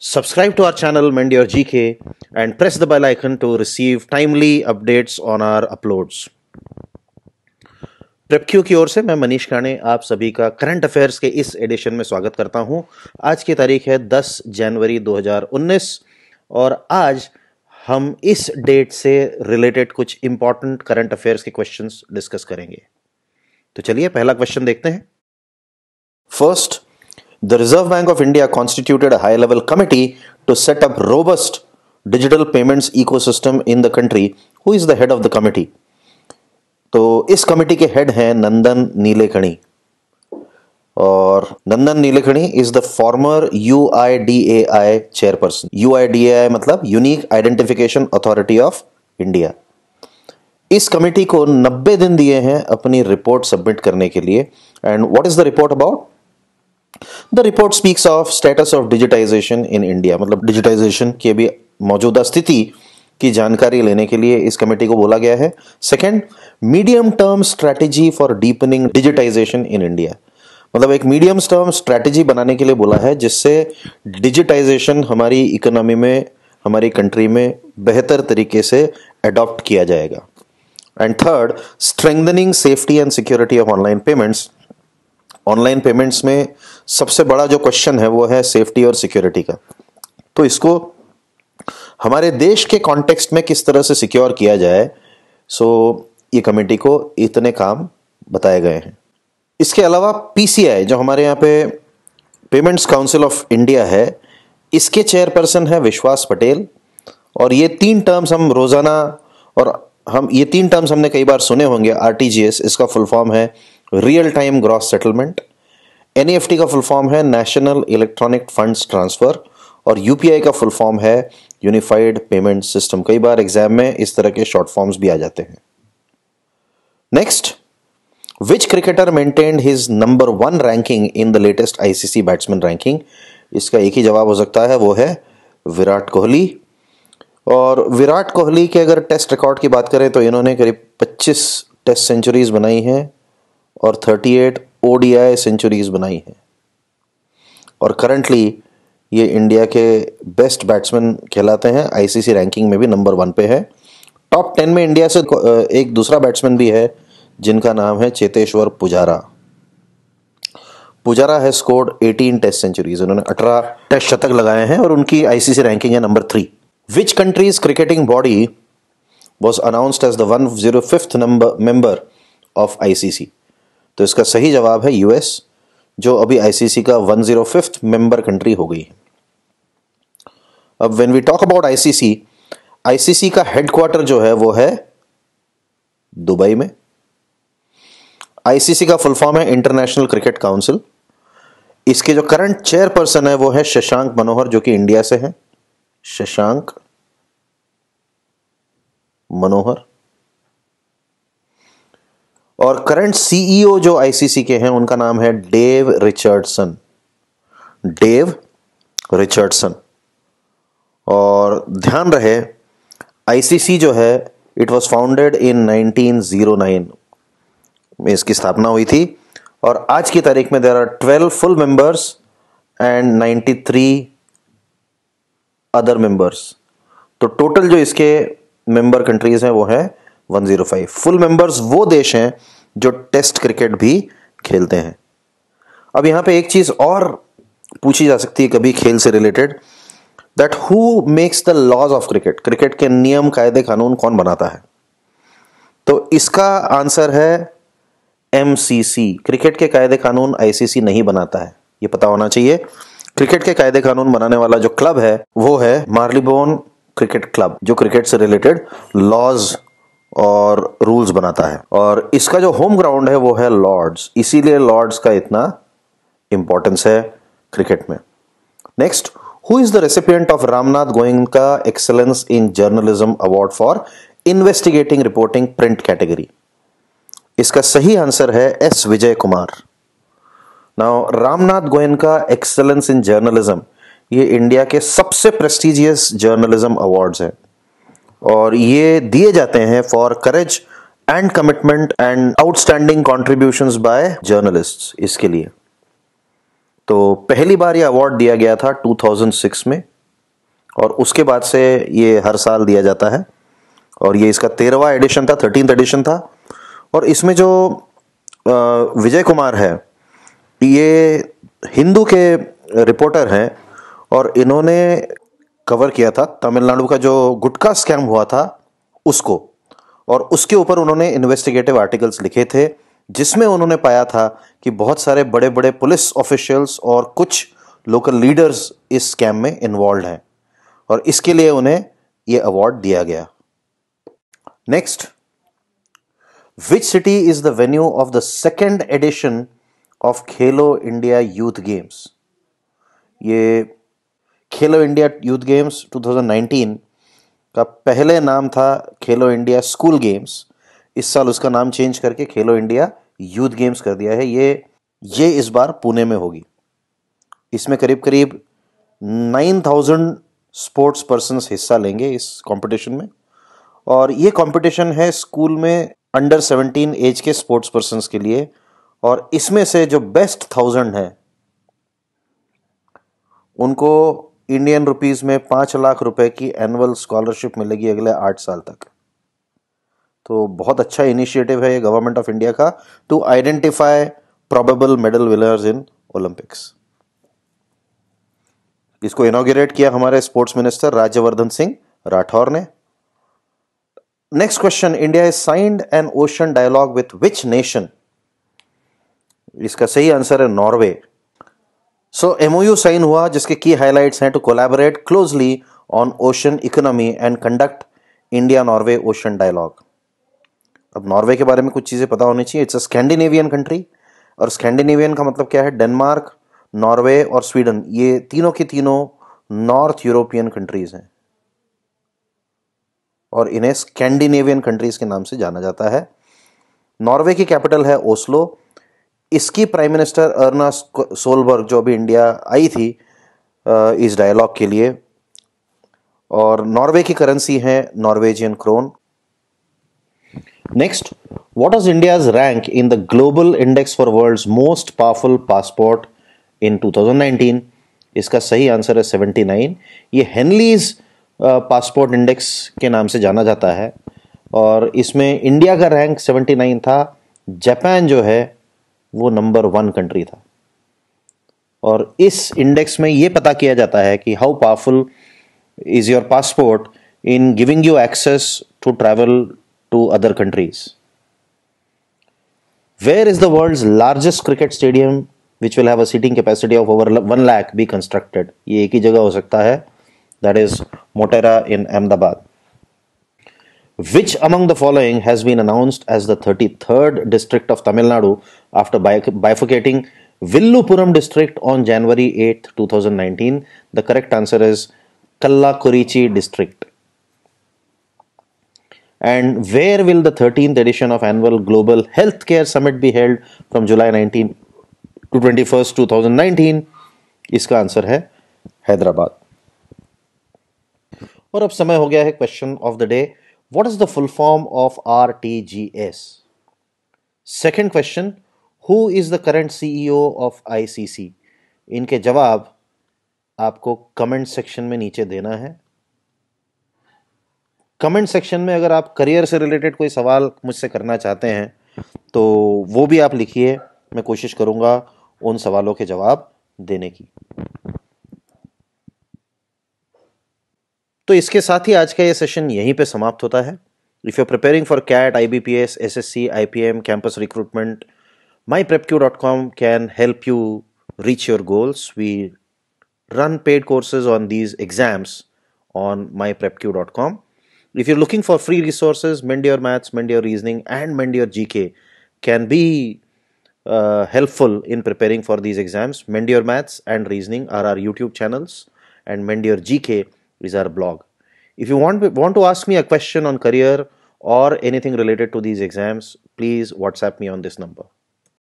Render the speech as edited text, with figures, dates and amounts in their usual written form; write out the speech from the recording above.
Subscribe to our channel Mend Your GK and press the bell icon to receive timely updates on our uploads. प्रेपक्यू की ओर से मैं मनीष काणे आप सभी का current affairs के इस एडिशन में स्वागत करता हूं। आज की तारीख है 10 जनवरी 2019 और आज हम इस डेट से रिलेटेड कुछ इंपॉर्टेंट करंट अफेयर्स के क्वेश्चंस डिस्कस करेंगे। तो चलिए पहला क्वेश्चन देखते हैं। First, the Reserve Bank of India constituted a high-level committee to set up robust digital payments ecosystem in the country. Who is the head of the committee? तो इस committee के head हैं नंदन नीलेकणी और Nandan Nilekani is the former UIDAI chairperson. UIDAI मतलब unique identification authority of India. इस committee को 90 दिन दिए हैं अपनी रिपोर्ट सबमिट करने के लिए। And what is the report about? The report speaks of status of digitisation in India, मतलब डिजिटाइजेशन की अभी मौजूदा स्थिति की जानकारी लेने के लिए इस कमेटी को बोला गया है। Second, medium term strategy for deepening digitisation in India, मतलब एक मीडियम टर्म स्ट्रेटेजी बनाने के लिए बोला है जिससे डिजिटाइजेशन हमारी इकोनॉमी में, हमारी कंट्री में बेहतर तरीके से अडॉप्ट किया जाएगा। And third, strengthening safety and security of online payments. Online payments में सबसे बड़ा जो क्वेश्चन है वो है सेफ्टी और सिक्योरिटी का। तो इसको हमारे देश के कॉन्टेक्स्ट में किस तरह से सिक्योर किया जाए, सो ये कमेटी को इतने काम बताए गए हैं। इसके अलावा PCI जो हमारे यहाँ पे पेमेंट्स काउंसिल ऑफ इंडिया है, इसके चेयरपर्सन है विश्वास पटेल। और ये तीन टर्म्स हम रोजाना ये तीन टर्म्स हमने कई बार सुने होंगे। RTGS इसका फुल फॉर्म है real time gross settlement, NEFT का फुल फॉर्म है नेशनल इलेक्ट्रॉनिक फंड्स ट्रांसफर और UPI का फुल फॉर्म है यूनिफाइड पेमेंट सिस्टम। कई बार एग्जाम में इस तरह के शॉर्ट फॉर्म्स भी आ जाते हैं। Next, which cricketer maintained his number 1 ranking in the latest ICC batsman ranking? इसका एक ही जवाब हो सकता है, वो है विराट कोहली। और विराट कोहली के अगर टेस्ट रिकॉर्ड की बात करें तो इन्होंने करीब 25 टेस्ट सेंचुरीज बनाई हैं और 38 ODI सेंचुरीज बनाई हैं और करंटली ये इंडिया के बेस्ट बैट्समैन कहलाते हैं। ICC रैंकिंग में भी नंबर 1 पे है। टॉप 10 में इंडिया से एक दूसरा बैट्समैन भी है जिनका नाम है चेतेश्वर पुजारा। पुजारा है स्कोर्ड 18 टेस्ट सेंचुरीज, उन्होंने 18 टेस्ट शतक लगाए हैं और उनकी ICC रैंकिंग है number 3। Which countries cricketing body was announced as the 105th member of ICC? तो इसका सही जवाब है US, जो अभी ICC का 105th मेंबर कंट्री हो गई है। अब when we talk about ICC का हेडक्वार्टर जो है वो है दुबई में। ICC का फुल फॉर्म है इंटरनेशनल क्रिकेट काउंसिल। इसके जो करंट चेयरपर्सन है वो है शशांक मनोहर, जो कि इंडिया से है। शशांक मनोहर। और करंट CEO जो ICC के हैं उनका नाम है डेव रिचर्डसन। Dave Richardson. और ध्यान रहे ICC जो है इट वाज फाउंडेड इन 1909 में इसकी स्थापना हुई थी और आज की तारीख में there are 12 full members and 93 other members. तो टोटल जो इसके मेंबर कंट्रीज हैं वो है 105। फुल मेंबर्स वो देश हैं जो टेस्ट क्रिकेट भी खेलते हैं। अब यहां पे एक चीज और पूछी जा सकती है कभी खेल से related, that who makes the laws of cricket? Cricket के नियम कायदे कानून कौन बनाता है? तो इसका आंसर है MCC। क्रिकेट के कायदे कानून ICC नहीं बनाता है, ये पता होना चाहिए। क्रिकेट के कायदे कानून बनाने वाला जो क्लब है वो है मार्लीबोन क्रिकेट क्लब, जो क्रिकेट से रिलेटेड लॉज और रूल्स बनाता है। और इसका जो होम ग्राउंड है वो है लॉर्ड्स, इसीलिए लॉर्ड्स का इतना इंपॉर्टेंस है क्रिकेट में। Next, who is the recipient of Ramnath Goenka excellence in journalism award for investigating reporting print category? इसका सही आंसर है S Vijay Kumar. Now Ramnath Goenka excellence in journalism ये इंडिया के सबसे प्रेस्टिजियस जर्नलिज्म अवार्ड्स हैं और ये दिए जाते हैं for courage and commitment and outstanding contributions by journalists. इसके लिए तो पहली बार ये अवार्ड दिया गया था 2006 में और उसके बाद से ये हर साल दिया जाता है और ये इसका 13वां एडिशन था, 13th एडिशन था। और इसमें जो विजय कुमार है, ये हिंदू के रिपोर्टर हैं और इन्होंने कवर किया था तमिलनाडु का जो गुटखा स्कैम हुआ था उसको, और उसके ऊपर उन्होंने इन्वेस्टिगेटिव आर्टिकल्स लिखे थे जिसमें उन्होंने पाया था कि बहुत सारे बड़े बड़े पुलिस ऑफिशियल्स और कुछ लोकल लीडर्स इस स्कैम में इन्वॉल्व हैं और इसके लिए उन्हें ये अवार्ड दिया गया। Next, which city is the venue of the second edition of Khelo India youth games? ये खेलो इंडिया यूथ गेम्स 2019 का पहले नाम था खेलो इंडिया स्कूल गेम्स। इस साल उसका नाम चेंज करके खेलो इंडिया यूथ गेम्स कर दिया है। ये इस बार पुणे में होगी। इसमें करीब करीब 9000 स्पोर्ट्स पर्सन्स हिस्सा लेंगे इस कंपटीशन में, और ये कंपटीशन है स्कूल में अंडर 17 एज के स्पोर्ट्स पर्सन्स के लिए, और इसमें से जो बेस्ट 1000 है उनको इंडियन रुपीस में 5 लाख रुपए की एनुअल स्कॉलरशिप मिलेगी अगले 8 साल तक। तो बहुत अच्छा इनिशिएटिव है ये गवर्नमेंट ऑफ इंडिया का to identify probable medal winners in Olympics. इसको इनॉग्रेट किया हमारे स्पोर्ट्स मिनिस्टर राज्यवर्धन सिंह राठौर ने। Next question, India has signed an ocean dialogue with which nation? इसका सही आंसर है नॉर्वे। सो एमओयू साइन हुआ जिसके की हाइलाइट्स हैं to collaborate closely on ocean economy and conduct India Norway ocean dialogue. अब नॉर्वे के बारे में कुछ चीजें पता होनी चाहिए। इट्स अ स्कैंडिनेवियन कंट्री, और स्कैंडिनेवियन का मतलब क्या है? डेनमार्क, नॉर्वे और स्वीडन, ये तीनों की तीनों नॉर्थ यूरोपियन कंट्रीज हैं और इन्हें स्कैंडिनेवियन कंट्रीज के नाम से जाना जाता है। नॉर्वे की कैपिटल है ओस्लो। इसकी प्राइम मिनिस्टर अर्ना सोलबर्ग जो अभी इंडिया आई थी इस डायलॉग के लिए, और नॉर्वे की करेंसी है Norwegian krone. Next, what was India's rank in the global index for world's most powerful passport in 2019? इसका सही आंसर है 79। ये हेनलीज पासपोर्ट इंडेक्स के नाम से जाना जाता है और इसमें इंडिया का रैंक 79 था। जापान जो है वो नंबर 1 कंट्री था, और इस इंडेक्स में ये पता किया जाता है कि how powerful is your passport in giving you access to travel to other countries. Where is the world's largest cricket stadium which will have a seating capacity of over 1 lakh be constructed? ये एक ही जगह हो सकता है, that is Motera in Ahmedabad. Which among the following has been announced as the 33rd district of Tamil Nadu after bifurcating Villupuram district on January 8th, 2019? The correct answer is Kallakurichi district. And where will the 13th edition of annual Global Healthcare Summit be held from July 19 to 21st, 2019? इसका answer है हैदराबाद। और अब समय हो गया है question of the day. What is the full form of RTGS? Second question, who is the current CEO of ICC? इनके जवाब आपको कमेंट सेक्शन में नीचे देना है। कमेंट सेक्शन में अगर आप करियर से रिलेटेड कोई सवाल मुझसे करना चाहते हैं तो वो भी आप लिखिए, मैं कोशिश करूंगा उन सवालों के जवाब देने की। तो इसके साथ ही आज का ये सेशन यहीं पे समाप्त होता है। If you are preparing for CAT, IBPS, SSC, IPM, campus recruitment, myprepq.com can help you reach your goals. We run paid courses on these exams on myprepq.com. If you're looking for free resources, Mend Your Maths, Mend Your Reasoning, and Mend Your GK can be helpful in preparing for these exams. Mend Your Maths and Reasoning are our YouTube channels, and Mend Your GK is our blog. If you want to ask me a question on career or anything related to these exams, please WhatsApp me on this number.